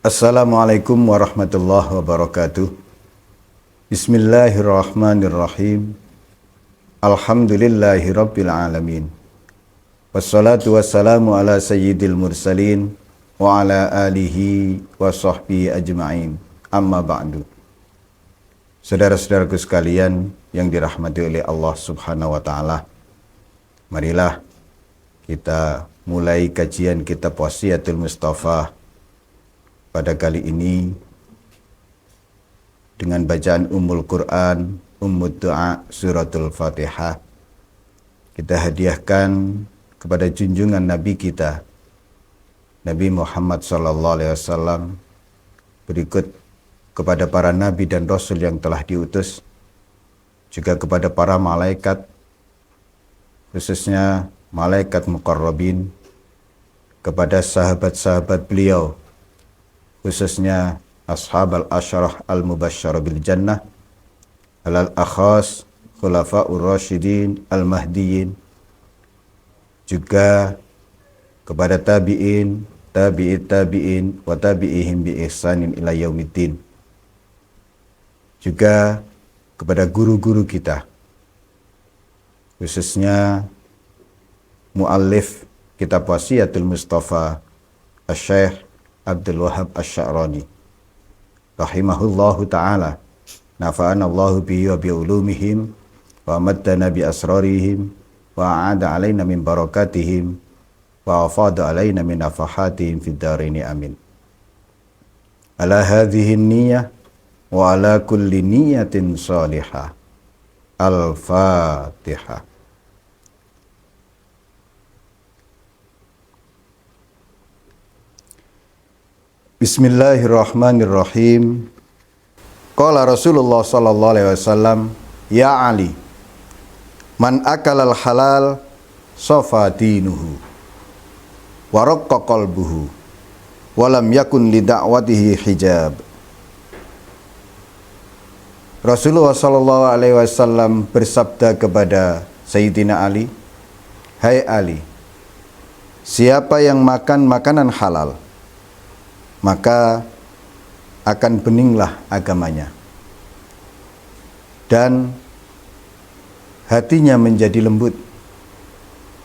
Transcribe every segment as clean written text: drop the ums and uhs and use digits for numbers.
Assalamualaikum warahmatullahi wabarakatuh. Bismillahirrahmanirrahim. Alhamdulillahi rabbil alamin. Wassalatu wassalamu ala sayyidil mursalin wa ala alihi wa sahbihi ajma'in. Amma ba'du. Saudara-saudaraku sekalian yang dirahmati oleh Allah Subhanahu wa taala, marilah kita mulai kajian kitab Wasiyatul Mustafa pada kali ini dengan bacaan Ummul Quran, Ummud Du'a, Suratul Fatihah. Kita hadiahkan kepada junjungan Nabi kita, Nabi Muhammad SAW, berikut kepada para nabi dan rasul yang telah diutus, juga kepada para malaikat, khususnya malaikat muqarrabin, kepada sahabat-sahabat beliau, khususnya ashab al-asyarah al-mubasysyarah bil jannah, al-akhas khulafa'ur rasyidin al-mahdiyyin, juga kepada tabi'in, tabi'it tabi'in, wa tabi'ihim bi ihsanin ila yaumiddin, juga kepada guru-guru kita, khususnya muallif kitab Wasiyatul Mustafa Asy-Syaikh Abdul Wahab Asy-Sya'rani rahimahullahu ta'ala, nafa'anallahu bihi wa bi'ulumihim wa amaddana bi asrarihim wa a'ada alaina min barakatihim wa afada alaina min nafahatihim fid dharaini amin. Ala hadhihi niyyah wa ala kulli niyyatin salihah. Al-Fatihah. Bismillahirrahmanirrahim. Qala Rasulullah sallallahu alaihi wasallam, ya Ali, man akalal halal safa dinuhu wa raqqa qalbuhu wa lam yakun li da'watihi hijab. Rasulullah sallallahu alaihi wasallam bersabda kepada Sayyidina Ali, hai Ali, siapa yang makan makanan halal, maka akan beninglah agamanya dan hatinya menjadi lembut,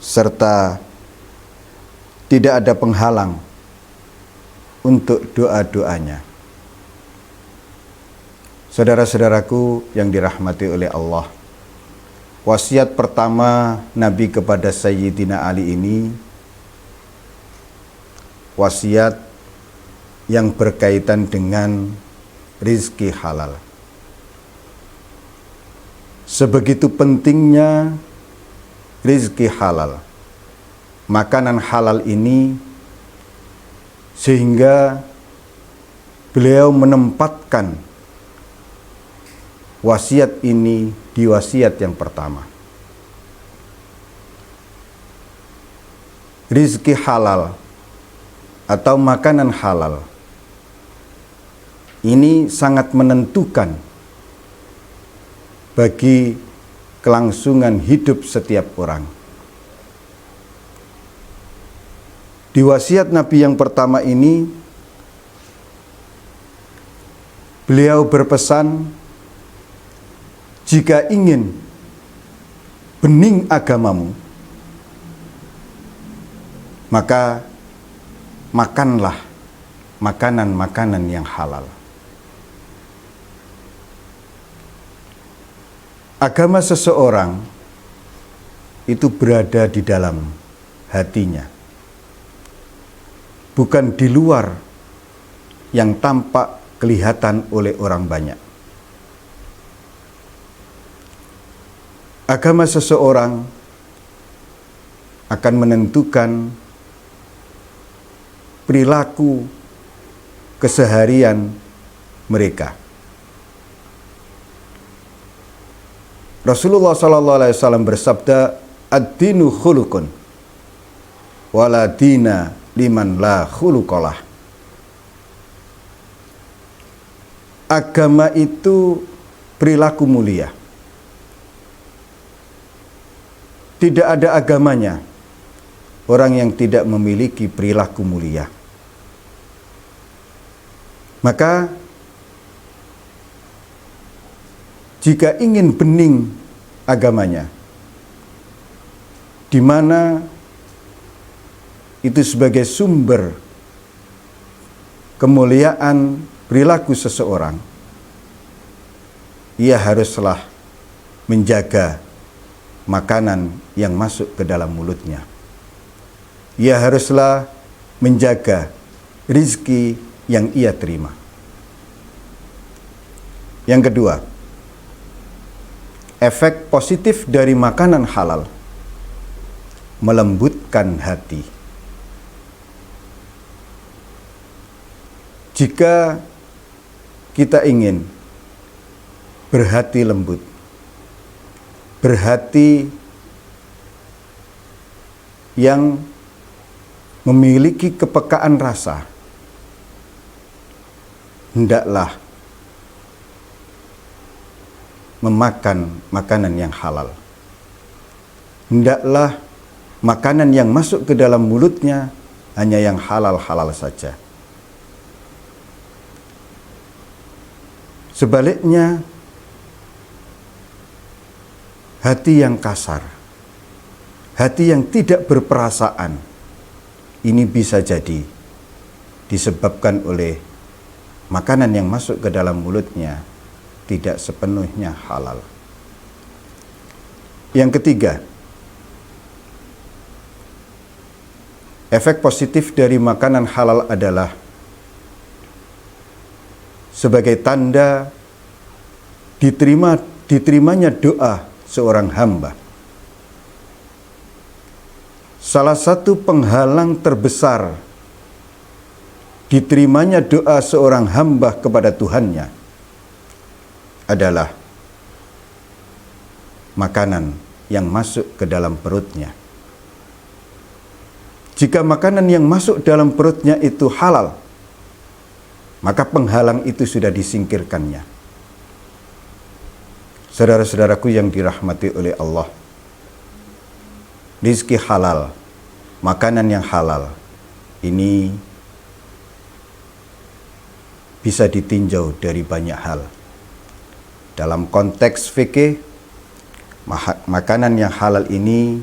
serta tidak ada penghalang untuk doa-doanya. Saudara-saudaraku yang dirahmati oleh Allah, wasiat pertama Nabi kepada Sayyidina Ali ini wasiat yang berkaitan dengan rizki halal. Sebegitu pentingnya rizki halal, makanan halal ini, sehingga beliau menempatkan wasiat ini di wasiat yang pertama. Rizki halal atau makanan halal ini sangat menentukan bagi kelangsungan hidup setiap orang. Di wasiat Nabi yang pertama ini, beliau berpesan, jika ingin bening agamamu, maka makanlah makanan-makanan yang halal. Agama seseorang itu berada di dalam hatinya, bukan di luar yang tampak kelihatan oleh orang banyak. Agama seseorang akan menentukan perilaku keseharian mereka. Rasulullah SAW bersabda, ad-dinu khuluqun wala dina liman la khuluqalah. Agama itu perilaku mulia. Tidak ada agamanya orang yang tidak memiliki perilaku mulia. Maka jika ingin bening agamanya, di mana itu sebagai sumber kemuliaan perilaku seseorang, ia haruslah menjaga makanan yang masuk ke dalam mulutnya. Ia haruslah menjaga rizki yang ia terima. Yang kedua, efek positif dari makanan halal melembutkan hati. Jika kita ingin berhati lembut, berhati yang memiliki kepekaan rasa, hendaklah memakan makanan yang halal. Hendaklah makanan yang masuk ke dalam mulutnya hanya yang halal-halal saja. Sebaliknya, hati yang kasar, hati yang tidak berperasaan, ini bisa jadi disebabkan oleh makanan yang masuk ke dalam mulutnya tidak sepenuhnya halal. Yang ketiga, efek positif dari makanan halal adalah sebagai tanda diterimanya doa seorang hamba. Salah satu penghalang terbesar diterimanya doa seorang hamba kepada Tuhannya adalah makanan yang masuk ke dalam perutnya. Jika makanan yang masuk dalam perutnya itu halal, maka penghalang itu sudah disingkirkannya. Saudara-saudaraku yang dirahmati oleh Allah, rizki halal, makanan yang halal, ini bisa ditinjau dari banyak hal. Dalam konteks fikih, makanan yang halal ini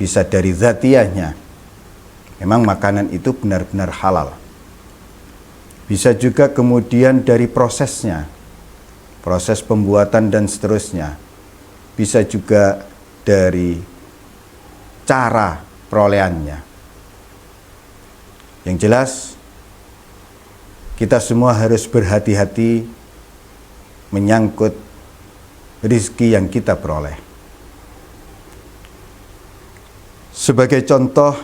bisa dari zatiahnya. Memang makanan itu benar-benar halal. Bisa juga kemudian dari prosesnya, proses pembuatan dan seterusnya. Bisa juga dari cara perolehannya. Yang jelas, kita semua harus berhati-hati menyangkut rizki yang kita peroleh. Sebagai contoh,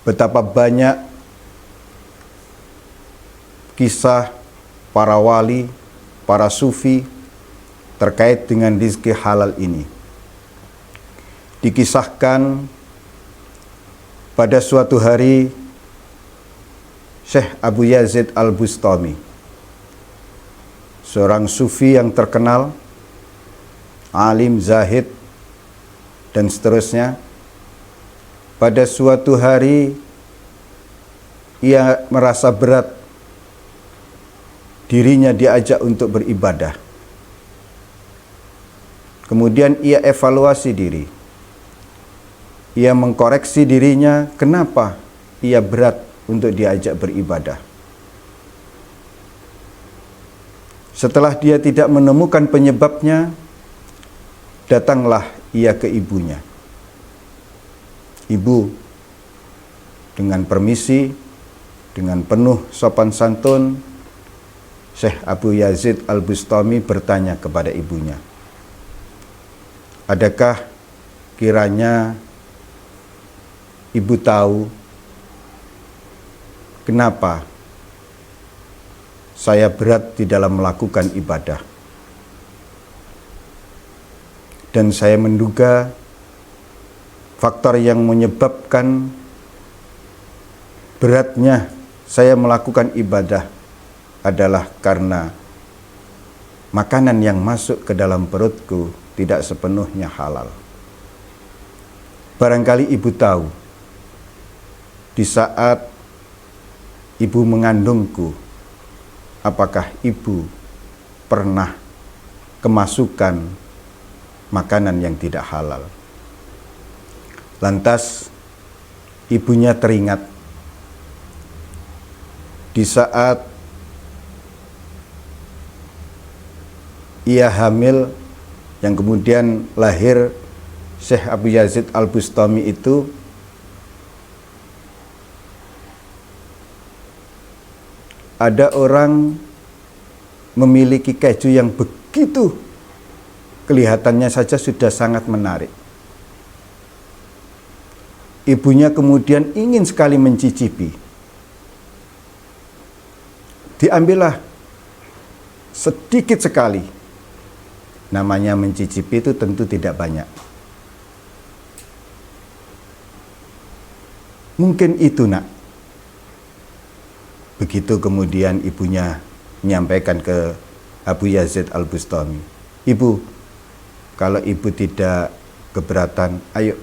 betapa banyak kisah para wali, para sufi terkait dengan rizki halal ini. Dikisahkan pada suatu hari Syekh Abu Yazid Al-Bustami, seorang sufi yang terkenal, alim, zahid, dan seterusnya. Pada suatu hari ia merasa berat dirinya diajak untuk beribadah. Kemudian ia evaluasi diri. Ia mengkoreksi dirinya, kenapa ia berat untuk diajak beribadah. Setelah dia tidak menemukan penyebabnya, datanglah ia ke ibunya. Ibu, dengan permisi, dengan penuh sopan santun, Syekh Abu Yazid Al-Bustami bertanya kepada ibunya, adakah kiranya ibu tahu kenapa saya berat di dalam melakukan ibadah? Dan saya menduga faktor yang menyebabkan beratnya saya melakukan ibadah adalah karena makanan yang masuk ke dalam perutku tidak sepenuhnya halal. Barangkali ibu tahu, di saat ibu mengandungku, apakah ibu pernah kemasukan makanan yang tidak halal. Lantas ibunya teringat di saat ia hamil yang kemudian lahir Syekh Abu Yazid Al-Bustami itu, ada orang memiliki keju yang begitu kelihatannya saja sudah sangat menarik. Ibunya kemudian ingin sekali mencicipi. Diambillah sedikit sekali. Namanya mencicipi itu tentu tidak banyak. Mungkin itu, nak. Begitu kemudian ibunya menyampaikan ke Abu Yazid Al-Bustami, "Ibu, kalau ibu tidak keberatan, ayo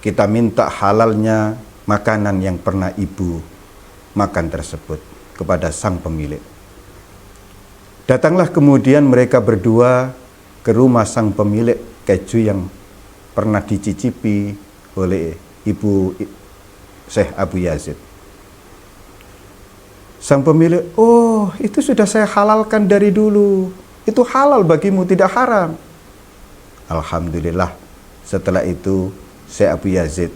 kita minta halalnya makanan yang pernah ibu makan tersebut kepada sang pemilik." Datanglah kemudian mereka berdua ke rumah sang pemilik keju yang pernah dicicipi oleh ibu Syekh Abu Yazid. Sang pemilik, "Oh, itu sudah saya halalkan dari dulu. Itu halal bagimu, tidak haram." Alhamdulillah, setelah itu Syekh Abu Yazid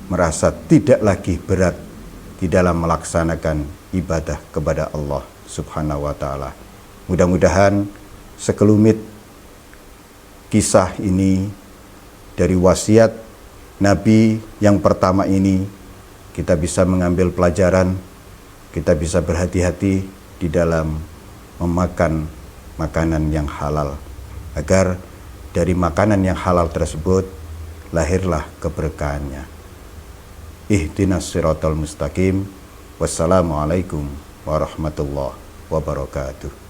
merasa tidak lagi berat di dalam melaksanakan ibadah kepada Allah Subhanahu wa ta'ala. Mudah-mudahan sekelumit kisah ini dari wasiat Nabi yang pertama ini kita bisa mengambil pelajaran, kita bisa berhati-hati di dalam memakan makanan yang halal, agar dari makanan yang halal tersebut lahirlah keberkahannya. Ihdinas siratal mustaqim. Wassalamualaikum warahmatullahi wabarakatuh.